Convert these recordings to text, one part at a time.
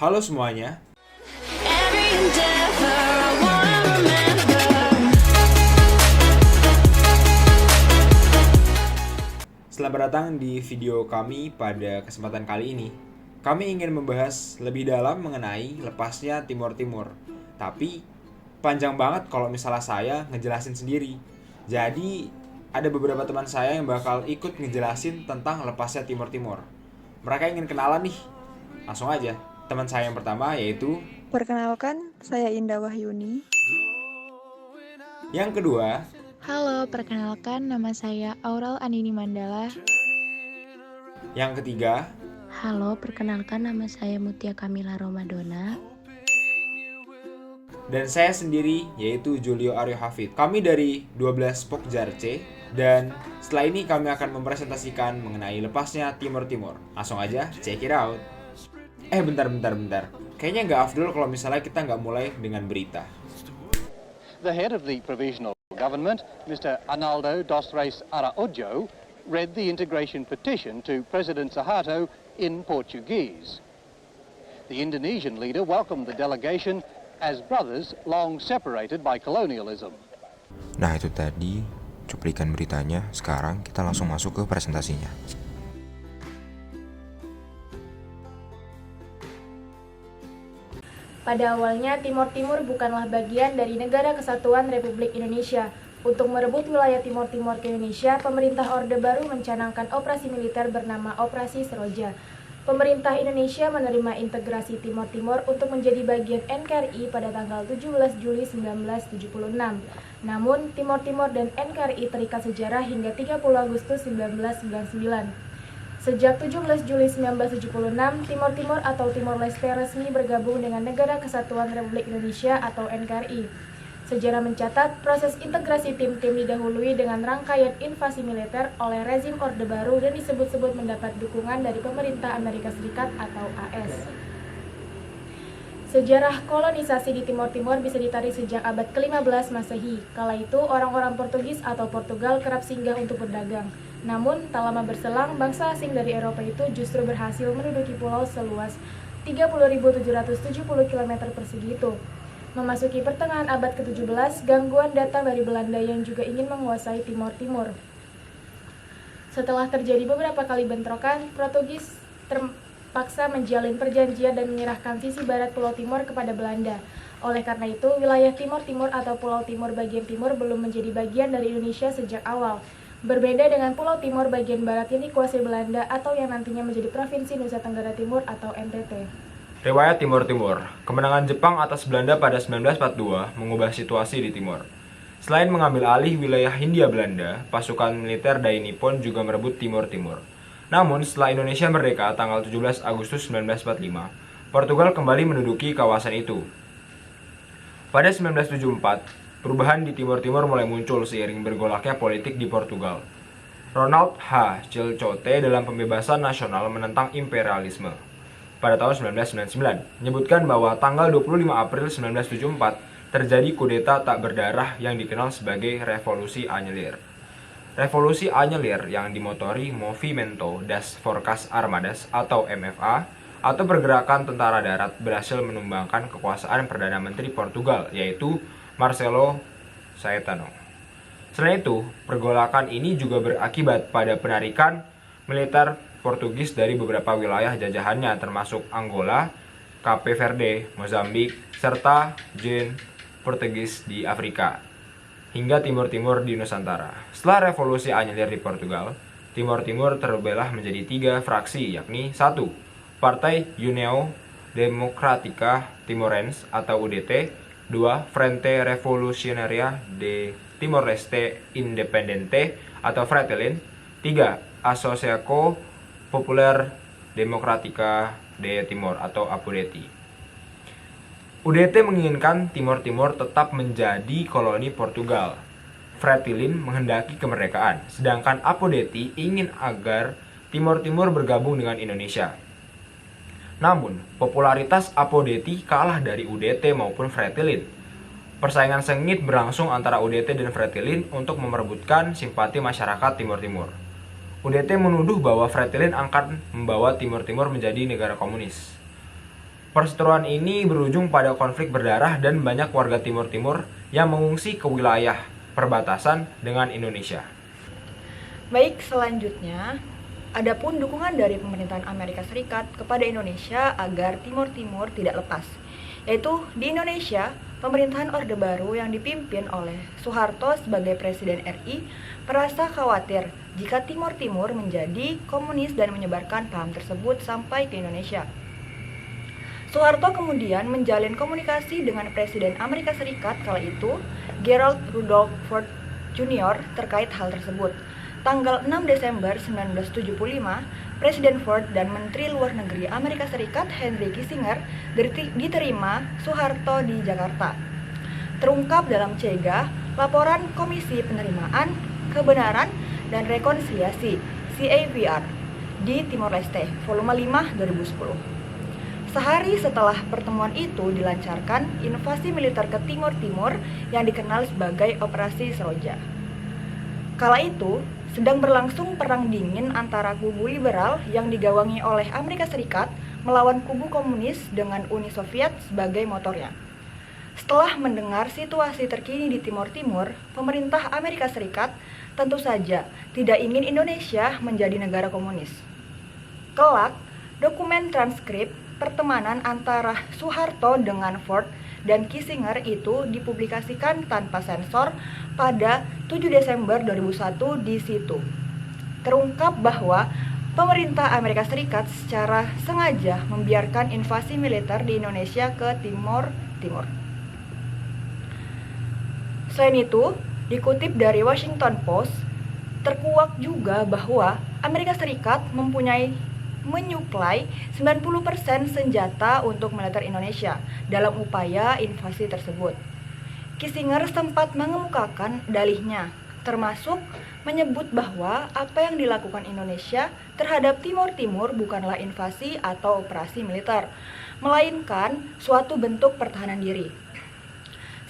Halo semuanya. Selamat datang di video kami pada kesempatan kali ini. Kami ingin membahas lebih dalam mengenai lepasnya Timor Timur. Tapi panjang banget kalau misalnya saya ngejelasin sendiri. Jadi ada beberapa teman saya yang bakal ikut ngejelasin tentang lepasnya Timor Timur. Mereka ingin kenalan nih. Langsung aja. Teman saya yang pertama yaitu Perkenalkan, saya Indah Wahyuni. yang kedua. Halo, perkenalkan nama saya Aurel Andini Mandala. Yang ketiga. Halo, perkenalkan nama saya Mutia Kamila Romadona. Dan saya sendiri yaitu Julio Aryo Hafid. Kami dari 12 Pokjarce dan setelah ini kami akan mempresentasikan mengenai lepasnya Timor Timur. Langsung aja check it out. Bentar. Kayaknya nggak afdol kalau misalnya kita nggak mulai dengan berita. The head of the provisional government, Mr. Arnaldo dos Reis Araújo, read the integration petition to President Suharto in Portuguese. The Indonesian leader welcomed the delegation as brothers long separated by colonialism. Nah, itu tadi cuplikan beritanya. Sekarang kita langsung masuk ke presentasinya. Pada awalnya, Timor Timur bukanlah bagian dari Negara Kesatuan Republik Indonesia. Untuk merebut wilayah Timor Timur ke Indonesia, pemerintah Orde Baru mencanangkan operasi militer bernama Operasi Seroja. Pemerintah Indonesia menerima integrasi Timor Timur untuk menjadi bagian NKRI pada tanggal 17 Juli 1976. Namun, Timor Timur dan NKRI terikat sejarah hingga 30 Agustus 1999. Sejak 17 Juli 1976, Timor Timur atau Timor Leste resmi bergabung dengan Negara Kesatuan Republik Indonesia atau NKRI. Sejarah mencatat, proses integrasi tim-tim didahului dengan rangkaian invasi militer oleh rezim Orde Baru dan disebut-sebut mendapat dukungan dari pemerintah Amerika Serikat atau AS. Sejarah kolonisasi di Timor Timur bisa ditarik sejak abad ke-15 Masehi. Kala itu, orang-orang Portugis atau Portugal kerap singgah untuk berdagang. Namun, tak lama berselang, bangsa asing dari Eropa itu justru berhasil menduduki pulau seluas 30.770 km persegi itu. Memasuki pertengahan abad ke-17, gangguan datang dari Belanda yang juga ingin menguasai Timor Timur. Setelah terjadi beberapa kali bentrokan, Portugis terpaksa menjalin perjanjian dan menyerahkan sisi barat Pulau Timor kepada Belanda. Oleh karena itu, wilayah Timor Timur atau Pulau Timur bagian timur belum menjadi bagian dari Indonesia sejak awal. Berbeda dengan Pulau Timor bagian barat yang dikuasai Belanda atau yang nantinya menjadi Provinsi Nusa Tenggara Timur atau NTT. Riwayat Timor Timur. Kemenangan Jepang atas Belanda pada 1942 mengubah situasi di Timor. Selain mengambil alih wilayah Hindia Belanda, pasukan militer Dai Nippon juga merebut Timor Timur. Namun, setelah Indonesia merdeka tanggal 17 Agustus 1945, Portugal kembali menduduki kawasan itu. Pada 1974, perubahan di Timor Timur mulai muncul seiring bergolaknya politik di Portugal. Ronald H. Chilcote dalam Pembebasan Nasional menentang imperialisme pada tahun 1999 menyebutkan bahwa tanggal 25 April 1974 terjadi kudeta tak berdarah yang dikenal sebagai Revolusi Anyelir. Revolusi Anyelir yang dimotori Movimento das Forças Armadas atau MFA atau pergerakan tentara darat berhasil menumbangkan kekuasaan Perdana Menteri Portugal yaitu Marcelo Caetano. Selain itu, pergolakan ini juga berakibat pada penarikan militer Portugis dari beberapa wilayah jajahannya termasuk Angola, Cape Verde, Mozambik, serta Guinea Portugis di Afrika, hingga Timor Timur di Nusantara. Setelah revolusi Anyelir di Portugal, Timor Timur terbelah menjadi 3 fraksi, yakni 1. Partai União Democrática Timorense atau UDT, 2. Frente Revolucionaria de Timor-Leste Independente atau Fretilin, 3. Asociação Popular Democrática de Timor atau APODETI. UDT menginginkan Timor Timur tetap menjadi koloni Portugal. Fretilin menghendaki kemerdekaan, sedangkan APODETI ingin agar Timor Timur bergabung dengan Indonesia. Namun, popularitas APODETI kalah dari UDT maupun Fretilin. Persaingan sengit berlangsung antara UDT dan Fretilin untuk memerebutkan simpati masyarakat Timor Timur. UDT menuduh bahwa Fretilin akan membawa Timor Timur menjadi negara komunis. Perseteruan ini berujung pada konflik berdarah dan banyak warga Timur Timur yang mengungsi ke wilayah perbatasan dengan Indonesia. Baik, selanjutnya, adapun dukungan dari pemerintahan Amerika Serikat kepada Indonesia agar Timur Timur tidak lepas, yaitu di Indonesia, pemerintahan Orde Baru yang dipimpin oleh Soeharto sebagai Presiden RI merasa khawatir jika Timur Timur menjadi komunis dan menyebarkan paham tersebut sampai ke Indonesia. Soeharto kemudian menjalin komunikasi dengan Presiden Amerika Serikat kala itu, Gerald Rudolph Ford Jr. terkait hal tersebut. Tanggal 6 Desember 1975, Presiden Ford dan Menteri Luar Negeri Amerika Serikat Henry Kissinger diterima Soeharto di Jakarta. Terungkap dalam CEGA, Laporan Komisi Penerimaan, Kebenaran, dan Rekonsiliasi (CAVR) di Timor Leste, volume 5 2010. Sehari setelah pertemuan itu dilancarkan invasi militer ke Timur Timur yang dikenal sebagai Operasi Seroja. Kala itu, sedang berlangsung perang dingin antara kubu liberal yang digawangi oleh Amerika Serikat melawan kubu komunis dengan Uni Soviet sebagai motornya. Setelah mendengar situasi terkini di Timur Timur, pemerintah Amerika Serikat tentu saja tidak ingin Indonesia menjadi negara komunis. Kelak, dokumen transkrip pertemanan antara Soeharto dengan Ford dan Kissinger itu dipublikasikan tanpa sensor pada 7 Desember 2001 di situ. Terungkap bahwa pemerintah Amerika Serikat secara sengaja membiarkan invasi militer di Indonesia ke Timur Timur. Selain itu, dikutip dari Washington Post, terkuak juga bahwa Amerika Serikat menyuplai 90% senjata untuk militer Indonesia dalam upaya invasi tersebut. Kissinger sempat mengemukakan dalihnya, termasuk menyebut bahwa apa yang dilakukan Indonesia terhadap Timur Timur bukanlah invasi atau operasi militer, melainkan suatu bentuk pertahanan diri.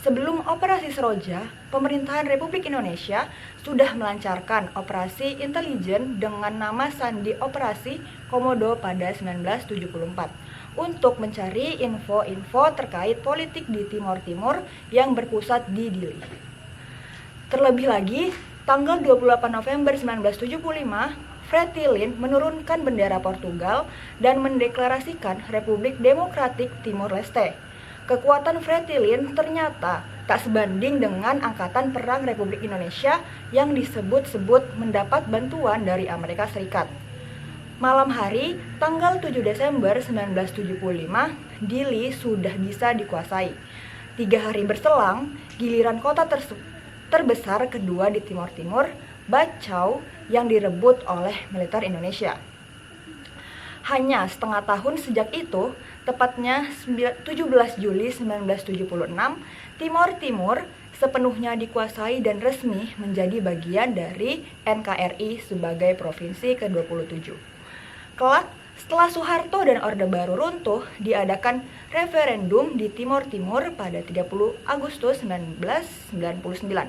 Sebelum Operasi Seroja, pemerintahan Republik Indonesia sudah melancarkan operasi intelijen dengan nama sandi Operasi Komodo pada 1974 untuk mencari info-info terkait politik di Timur Timur yang berpusat di Dili. Terlebih lagi, tanggal 28 November 1975, Fretilin menurunkan bendera Portugal dan mendeklarasikan Republik Demokratik Timor Leste. Kekuatan Fretilin ternyata tak sebanding dengan Angkatan Perang Republik Indonesia yang disebut-sebut mendapat bantuan dari Amerika Serikat. Malam hari, tanggal 7 Desember 1975, Dili sudah bisa dikuasai. 3 hari berselang, giliran kota terbesar kedua di Timur Timur, Bacau, yang direbut oleh militer Indonesia. Hanya setengah tahun sejak itu, tepatnya 17 Juli 1976, Timur Timur sepenuhnya dikuasai dan resmi menjadi bagian dari NKRI sebagai provinsi ke-27. Kelak, setelah Soeharto dan Orde Baru runtuh, diadakan referendum di Timur Timur pada 30 Agustus 1999.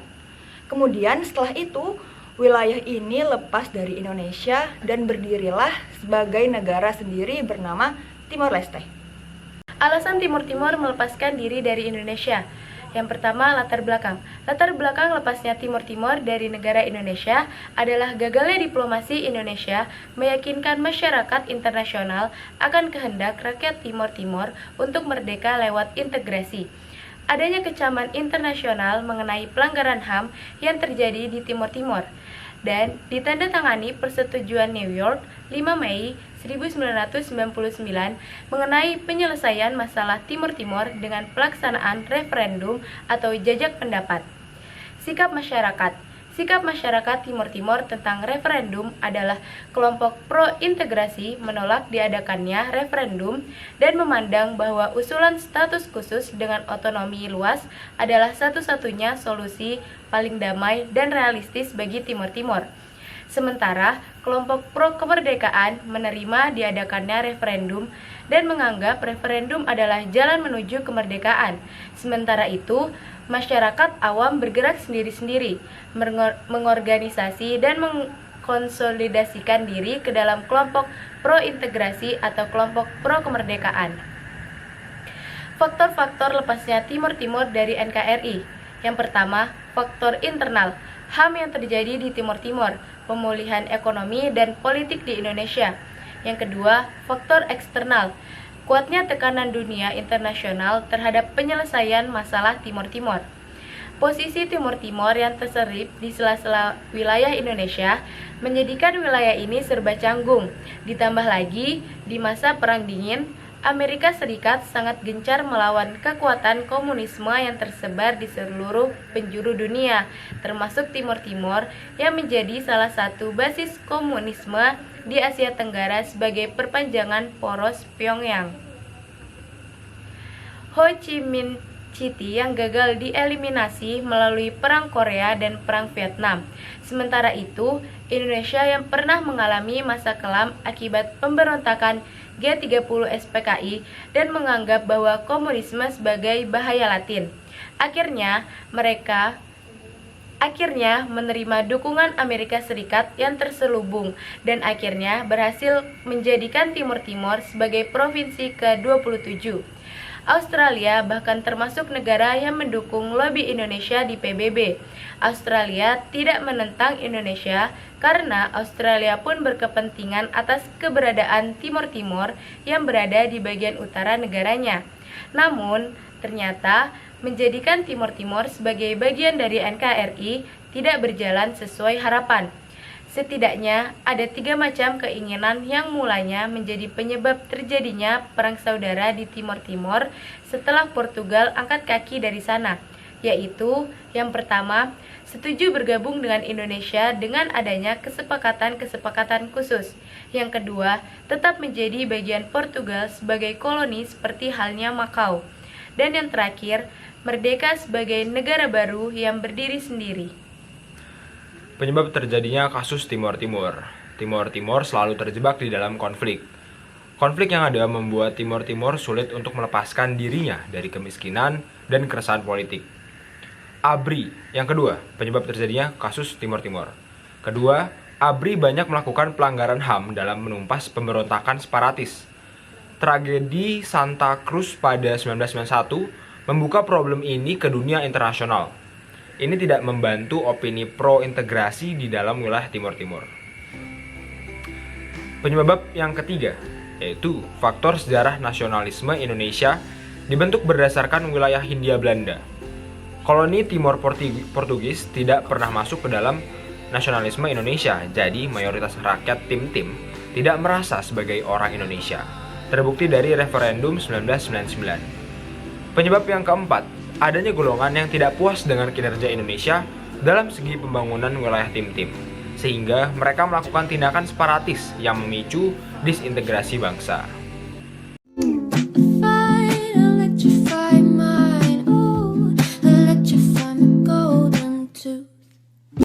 Kemudian setelah itu, wilayah ini lepas dari Indonesia dan berdirilah sebagai negara sendiri bernama Timor Leste. Alasan Timur Timur melepaskan diri dari Indonesia. Yang pertama, latar belakang. Latar belakang lepasnya Timur Timur dari negara Indonesia adalah gagalnya diplomasi Indonesia meyakinkan masyarakat internasional akan kehendak rakyat Timur Timur untuk merdeka lewat integrasi. Adanya kecaman internasional mengenai pelanggaran HAM yang terjadi di Timur Timur dan ditandatangani Persetujuan New York 5 Mei 1999 mengenai penyelesaian masalah Timur Timur dengan pelaksanaan referendum atau jajak pendapat. Sikap masyarakat Timur Timur tentang referendum adalah kelompok pro-integrasi menolak diadakannya referendum dan memandang bahwa usulan status khusus dengan otonomi luas adalah satu-satunya solusi paling damai dan realistis bagi Timur Timur. Sementara kelompok pro-kemerdekaan menerima diadakannya referendum dan menganggap referendum adalah jalan menuju kemerdekaan. Sementara itu, masyarakat awam bergerak sendiri-sendiri, mengorganisasi dan mengkonsolidasikan diri ke dalam kelompok pro-integrasi atau kelompok pro-kemerdekaan. Faktor-faktor lepasnya Timor Timur dari NKRI. Yang pertama, faktor internal, HAM yang terjadi di Timor Timur, pemulihan ekonomi dan politik di Indonesia. Yang kedua, faktor eksternal, kuatnya tekanan dunia internasional terhadap penyelesaian masalah Timor Timur. Posisi Timor Timur yang terselip di sela-sela wilayah Indonesia menjadikan wilayah ini serba canggung. Ditambah lagi, di masa Perang Dingin, Amerika Serikat sangat gencar melawan kekuatan komunisme yang tersebar di seluruh penjuru dunia, termasuk Timor Timur yang menjadi salah satu basis komunisme di Asia Tenggara sebagai perpanjangan poros Pyongyang. Ho Chi Minh City yang gagal dieliminasi melalui Perang Korea dan Perang Vietnam. Sementara itu, Indonesia yang pernah mengalami masa kelam akibat pemberontakan G30 SPKI dan menganggap bahwa komunisme sebagai bahaya latin. Akhirnya menerima dukungan Amerika Serikat yang terselubung dan akhirnya berhasil menjadikan Timor Timur sebagai provinsi ke-27. Australia bahkan termasuk negara yang mendukung lobi Indonesia di PBB. Australia tidak menentang Indonesia karena Australia pun berkepentingan atas keberadaan Timor Timur yang berada di bagian utara negaranya. Namun, ternyata menjadikan Timor Timur sebagai bagian dari NKRI tidak berjalan sesuai harapan. Setidaknya ada 3 macam keinginan yang mulanya menjadi penyebab terjadinya perang saudara di Timor Timur setelah Portugal angkat kaki dari sana, yaitu yang pertama, setuju bergabung dengan Indonesia dengan adanya kesepakatan-kesepakatan khusus. Yang kedua, tetap menjadi bagian Portugal sebagai koloni seperti halnya Makau. Dan yang terakhir, merdeka sebagai negara baru yang berdiri sendiri. Penyebab terjadinya kasus Timor Timur. Timor Timur selalu terjebak di dalam konflik. Konflik yang ada membuat Timor Timur sulit untuk melepaskan dirinya dari kemiskinan dan keresahan politik. ABRI, yang kedua, penyebab terjadinya kasus Timor Timur. Kedua, ABRI banyak melakukan pelanggaran HAM dalam menumpas pemberontakan separatis. Tragedi Santa Cruz pada 1991 membuka problem ini ke dunia internasional. Ini tidak membantu opini pro-integrasi di dalam wilayah Timor Timur. Penyebab yang ketiga, yaitu faktor sejarah nasionalisme Indonesia dibentuk berdasarkan wilayah Hindia Belanda. Koloni Timor Portugis tidak pernah masuk ke dalam nasionalisme Indonesia, jadi mayoritas rakyat Tim-Tim tidak merasa sebagai orang Indonesia. Terbukti dari referendum 1999. Penyebab yang keempat, adanya golongan yang tidak puas dengan kinerja Indonesia dalam segi pembangunan wilayah Tim-Tim, sehingga mereka melakukan tindakan separatis yang memicu disintegrasi bangsa.